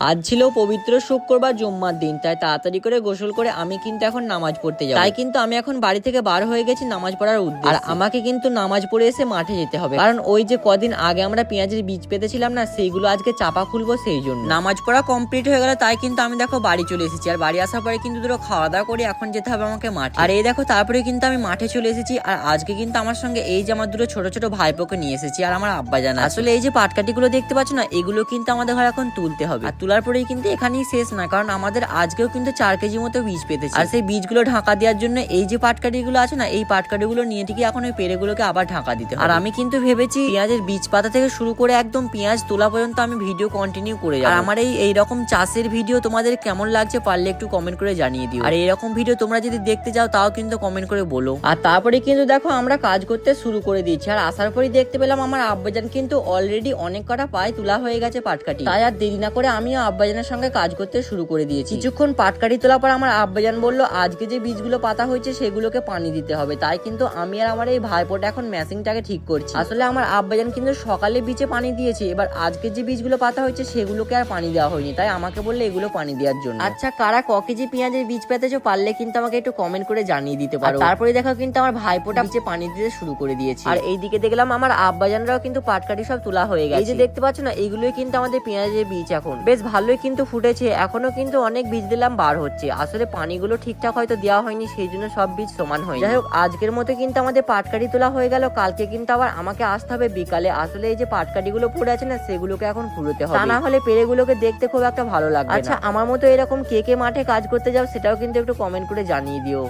আজ ছিল পবিত্র শুক্রবার জুম্মার দিন, তাই তাড়াতাড়ি করে গোসল করে আমি কিন্তু এখন নামাজ পড়তে যাব। তাই কিন্তু আমি এখন বাড়ি থেকে বার হয়ে গেছি নামাজ পড়ার উদ্দেশ্যে। আর আমাকে কিন্তু নামাজ পড়ে এসে মাঠে যেতে হবে, কারণ ওই যে কদিন আগে আমরা পেঁয়াজের বীজ পেতেছিলাম না, সেইগুলো আজকে চাপা খুলবো, সেই জন্য। নামাজ পড়া কমপ্লিট হয়ে গেল, তাই কিন্তু আমি দেখো বাড়ি চলে এসেছি। আর বাড়ি আসার পরে কিন্তু দুটো খাওয়া দাওয়া করে এখন যেতে হবে আমাকে মাঠে। আর এই দেখো তারপরে কিন্তু আমি মাঠে চলে এসেছি। আর আজকে কিন্তু আমার সঙ্গে এই যে আমার দুটো ছোট ছোট ভাইপোকে নিয়ে এসেছি আর আমার আব্বা জানা। আসলে এই যে পাটকাঠি গুলো দেখতে পাচ্ছ না, এগুলো কিন্তু আমাদের ঘরে এখন তুলতে হবে। আর তোলার পরেই কিন্তু এখানেই শেষ না, কারণ আমাদের আজকেও কিন্তু 4 কেজি মতো বীজ পেতেছে। আর সেই বীজগুলো ঢাকা দেওয়ার জন্য এই যে পাটকাঠি গুলো আছে না, এই পাটকাঠি গুলো নিয়ে ঠিক এখন ওই পেড়েগুলোকে আবার ঢাকা দিতে হবে। আর আমি কিন্তু ভেবেছি পেঁয়াজের বীজ পাতা থেকে শুরু করে একদম পেঁয়াজ তোলা পর্যন্ত আমি ভিডিও কন্টিনিউ করে যাবো। আর আমার এই রকম চাষের ভিডিও তোমাদের কেমন লাগছে পারলে একটু কমেন্ট করে জানিয়ে দিও। আর এরকম ভিডিও তোমরা যদি দেখতে চাও তাও কিন্তু কমেন্ট করে বলো। আর তারপরে কিন্তু দেখো আমরা কাজ করতে শুরু করে দিয়েছি। আর আসার পরেই দেখতে পেলাম আমার আব্বাজান কিন্তু অলরেডি অনেক কটা পায়ে তোলা হয়ে গেছে পাটকাঠি। তাই আর দেরি না করে আমিও আব্বাজানের সঙ্গে কাজ করতে শুরু করে দিয়েছি। কিছুক্ষণ পাটকাঠি তোলার পর আমার আব্বাজান বললো আজকে যে বীজগুলো পাতা হয়েছে সেগুলোকে পানি দিতে হবে। তাই কিন্তু আমি আর আমার এই ভাইপোটা এখন মেশিনটাকে ঠিক করছি। আসলে আমার আব্বাজান কিন্তু সকালে বীজে পানি দিয়েছে, এবার আজকে যে বীজগুলো পাতা হয়েছে সেগুলোকে আর পানি দেওয়া হয়নি, তাই আমাকে বললে এগুলো পানি দেওয়ার জন্য। আচ্ছা, কারা ক কেজি পেঁয়াজের বীজ পেতেছো পারলে কিন্তু আমাকে একটু কমেন্ট করে জানিয়ে দিতে পারো। তারপরে দেখো কিন্তু আমার ভাইপোটা বীজে পানি দিতে শুরু করে দিয়েছে। আর এইদিকে দেখলাম আমার আব্বাজানরাও কিন্তু পাটকাঠি সব তোলা হয়ে গেছে। এই যে দেখতে পাচ্ছ না, এইগুলোই কিন্তু আমাদের পেঁয়াজের বীজ। এখন বেশ ভালোই কিন্তু ফুটেছে, এখনো কিন্তু অনেক বীজ দিলাম বার হচ্ছে। আসলে পানিগুলো ঠিকঠাক হয়তো দেওয়া হয়নি, সেই জন্য সব বীজ সমান হয়। যাই হোক, আজকের মতো কিন্তু আমাদের পাটকাঠি তোলা হয়ে গেল। কালকে কিন্তু আবার আমাকে আসতে হবে বিকালে। আসলে এই যে পাটকাঠি গুলো পড়ে আছে না, সেগুলোকে এখন কুড়োতে হবে, তা না হলে পেড়েগুলোকে দেখতে খুব একটা ভালো লাগবে। আচ্ছা, আমার মতো এরকম কে কে মাঠে কাজ করতে যাও সেটাও কিন্তু একটু কমেন্ট করে জানিয়ে দিও।